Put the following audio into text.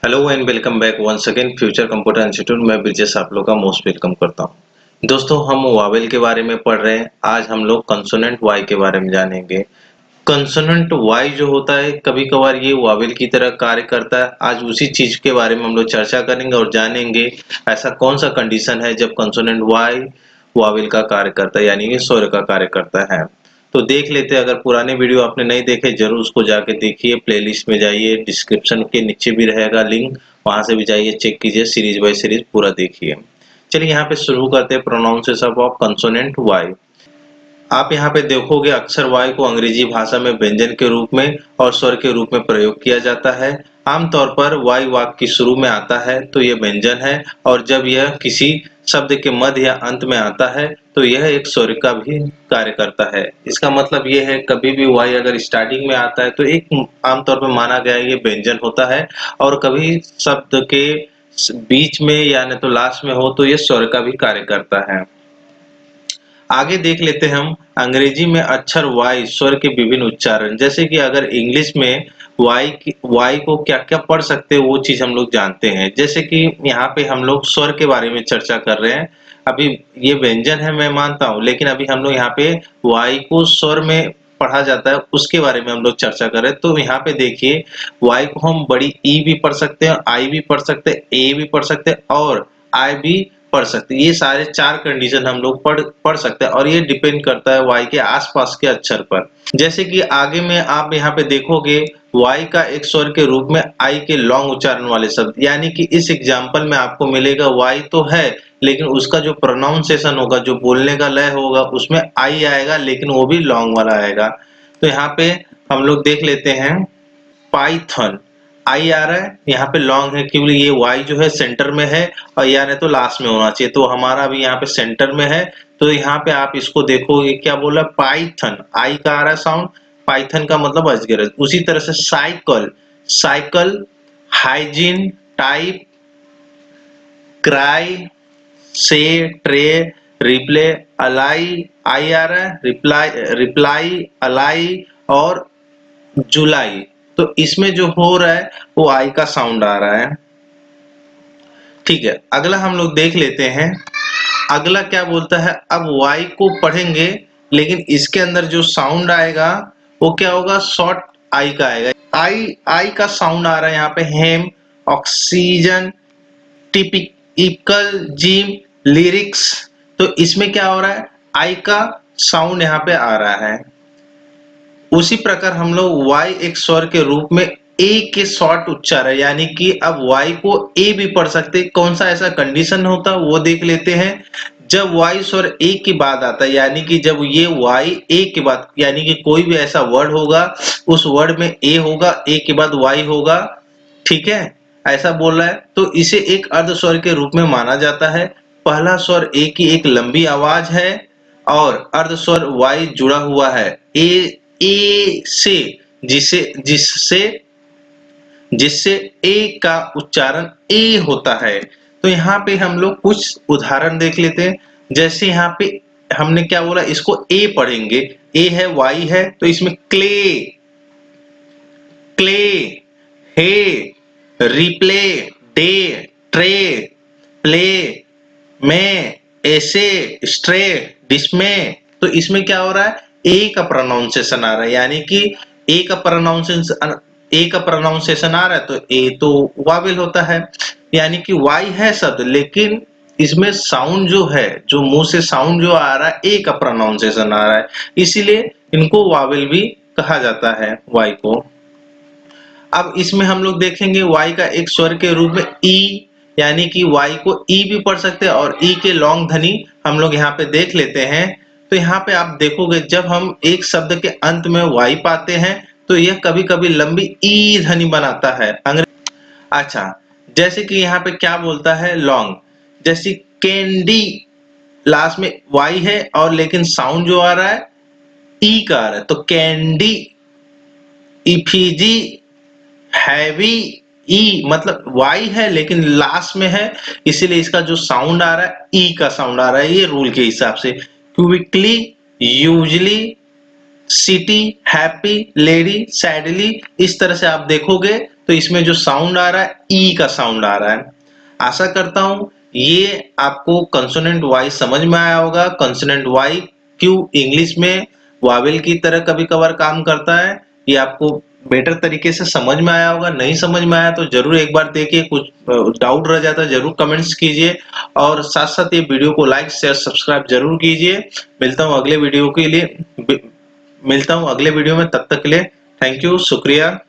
Hello and welcome back once again future computer institute में ब्रिजेश आप लोग का मोस्ट वेलकम करता हूं। दोस्तों हम वावेल के बारे में पढ़ रहे हैं। आज हम लोग कंसोनेंट वाई के बारे में जानेंगे। कंसोनेंट वाई जो होता है कभी कभार ये वावेल की तरह कार्य करता है। आज उसी चीज के बारे में हम लोग चर्चा करेंगे और जानेंगे ऐसा कौन सा कंडीशन है जब कंसोनेंट वाई वावेल का कार्य करता है यानी कि स्वर का कार्य करता है। तो देख लेते हैं। अगर पुराने वीडियो आपने नहीं देखे जरूर उसको जाके देखिए। प्लेलिस्ट में जाइए, डिस्क्रिप्शन के नीचे भी रहेगा लिंक, वहां से भी जाइए, चेक कीजिए, सीरीज बाय सीरीज पूरा देखिए। चलिए यहाँ पे शुरू करते हैं प्रोनाउंसिएशन ऑफ कंसोनेंट वाई। आप यहाँ पे देखोगे अक्षर वाई को अंग्रेजी भाषा में व्यंजन के रूप में और स्वर के रूप में प्रयोग किया जाता है। आमतौर पर वाई वाक्य की शुरू में आता है तो यह व्यंजन है, और जब यह किसी शब्द के मध्य या अंत में आता है तो यह एक स्वर का भी कार्य करता है। इसका मतलब यह है कभी भी वाई अगर स्टार्टिंग में आता है तो एक आमतौर पर माना गया है ये व्यंजन होता है, और कभी शब्द के बीच में या नहीं तो लास्ट में हो तो ये स्वर का भी कार्य करता है। आगे देख लेते हैं हम अंग्रेजी में अक्षर वाई स्वर के विभिन्न उच्चारण। जैसे कि अगर इंग्लिश में वाई को क्या क्या पढ़ सकते हैं वो चीज हम लोग जानते हैं। जैसे कि यहाँ पे हम लोग स्वर के बारे में चर्चा कर रहे हैं। अभी ये व्यंजन है मैं मानता हूँ, लेकिन अभी हम लोग यहाँ पे वाई को स्वर में पढ़ा जाता है उसके बारे में हम लोग चर्चा कर रहे हैं। तो यहाँ पे देखिए वाई को हम बड़ी ई भी पढ़ सकते हैं, आई भी पढ़ सकते हैं, ए भी पढ़ सकते हैं और आई भी पढ़ सकते हैं। ये सारे चार कंडीशन हम लोग पढ़ सकते हैं, और ये डिपेंड करता है वाई के आसपास के अक्षर पर। जैसे कि आगे में आप यहाँ पे देखोगे वाई का एक स्वर के रूप में आई के लॉन्ग उच्चारण वाले शब्द, यानी कि इस एग्जाम्पल में आपको मिलेगा वाई तो है लेकिन उसका जो प्रोनाउंसिएशन होगा, जो बोलने का लय होगा, उसमें आई आएगा लेकिन वो भी लॉन्ग वाला आएगा। तो यहाँ पे हम लोग देख लेते हैं पाइथन। आई आ रहा है यहाँ पे लॉन्ग है क्योंकि ये वाई जो है सेंटर में है, और या नहीं तो लास्ट में होना चाहिए, तो हमारा अभी यहाँ पे सेंटर में है। तो यहाँ पे आप इसको देखोगे क्या बोला, पाइथन, आई का आ रहा है साउंड, पाइथन का मतलब अजगर। उसी तरह से cycle, cycle, hygiene, type, cry, से, ट्रे, रिप्ले, अलाई, आई आ रहा है, रिप्लाई, रिप्लाई, अलाई और जुलाई। तो इसमें जो हो रहा है वो आई का साउंड आ रहा है। ठीक है, अगला हम लोग देख लेते हैं। अगला क्या बोलता है, अब वाई को पढ़ेंगे लेकिन इसके अंदर जो साउंड आएगा वो क्या होगा, शॉर्ट आई का आएगा। आई आई का साउंड आ रहा है यहाँ पे हेम, ऑक्सीजन, टिपिकल, जिम, लिरिक्स। तो इसमें क्या हो रहा है, आई का साउंड यहाँ पे आ रहा है। उसी प्रकार हम लोग वाई एक स्वर के रूप में ए के शॉर्ट उच्चारण, यानी कि अब वाई को ए भी पढ़ सकते। कौन सा ऐसा कंडीशन होता है वो देख लेते हैं। जब वाई स्वर ए के बाद आता है, यानी कि जब ये वाई ए के बाद, यानी कि कोई भी ऐसा वर्ड होगा उस वर्ड में ए होगा, ए के बाद वाई होगा, ठीक है, ऐसा बोल रहा है, तो इसे एक अर्ध स्वर के रूप में माना जाता है। पहला स्वर ए की एक लंबी आवाज है और अर्ध स्वर वाई जुड़ा हुआ है ए से, जिसे जिससे जिससे ए का उच्चारण ए होता है। तो यहाँ पे हम लोग कुछ उदाहरण देख लेते हैं। जैसे यहाँ पे हमने क्या बोला, इसको ए पढ़ेंगे, ए है, वाई है, तो इसमें क्ले, क्ले, हे, रिप्ले, डे, ट्रे, प्ले, में, ऐसे, स्ट्रे, डिस्मे। तो इसमें क्या हो रहा है, ए का प्रोनाउंसिएशन आ रहा है, यानी कि ए का प्रोनाउंसिएशन, ए का प्रोनाउंसिएशन आ रहा है तो ए तो वावेल होता है, यानी कि वाई है शब्द लेकिन इसमें साउंड जो है, जो मुंह से साउंड जो आ रहा है, ए का प्रोनाउंसिएशन आ रहा है, इसीलिए इनको वावेल भी कहा जाता है वाई को। अब इसमें हम लोग देखेंगे वाई का एक स्वर के रूप में ई, यानी कि वाई को ई भी पढ़ सकते हैं, और ई के लॉन्ग ध्वनि हम लोग यहाँ पे देख लेते हैं। तो यहाँ पे आप देखोगे जब हम एक शब्द के अंत में वाई पाते हैं तो यह कभी कभी लंबी ई ध्वनि बनाता है। अच्छा, जैसे कि यहाँ पे क्या बोलता है, लॉन्ग, जैसे कैंडी, लास्ट में वाई है और लेकिन साउंड जो आ रहा है ई का आ रहा है, तो कैंडी, इफिजी, हैवी, ई, मतलब वाई है लेकिन लास्ट में है, इसीलिए इसका जो साउंड आ रहा है ई का साउंड आ रहा है, ये रूल के हिसाब से। Quickly, usually, city, happy, lady, sadly, इस तरह से आप देखोगे तो इसमें जो साउंड आ रहा है ई का साउंड आ रहा है। आशा करता हूं ये आपको कंसोनेंट वाई समझ में आया होगा। कंसोनेंट वाई क्यों इंग्लिश में वावेल की तरह कभी कभार काम करता है, ये आपको बेटर तरीके से समझ में आया होगा। नहीं समझ में आया तो जरूर एक बार देखिए, कुछ डाउट रह जाता है जरूर कमेंट्स कीजिए, और साथ साथ ये वीडियो को लाइक शेयर सब्सक्राइब जरूर कीजिए। मिलता हूं अगले वीडियो के लिए, मिलता हूं अगले वीडियो में, तब तक के लिए थैंक यू, शुक्रिया।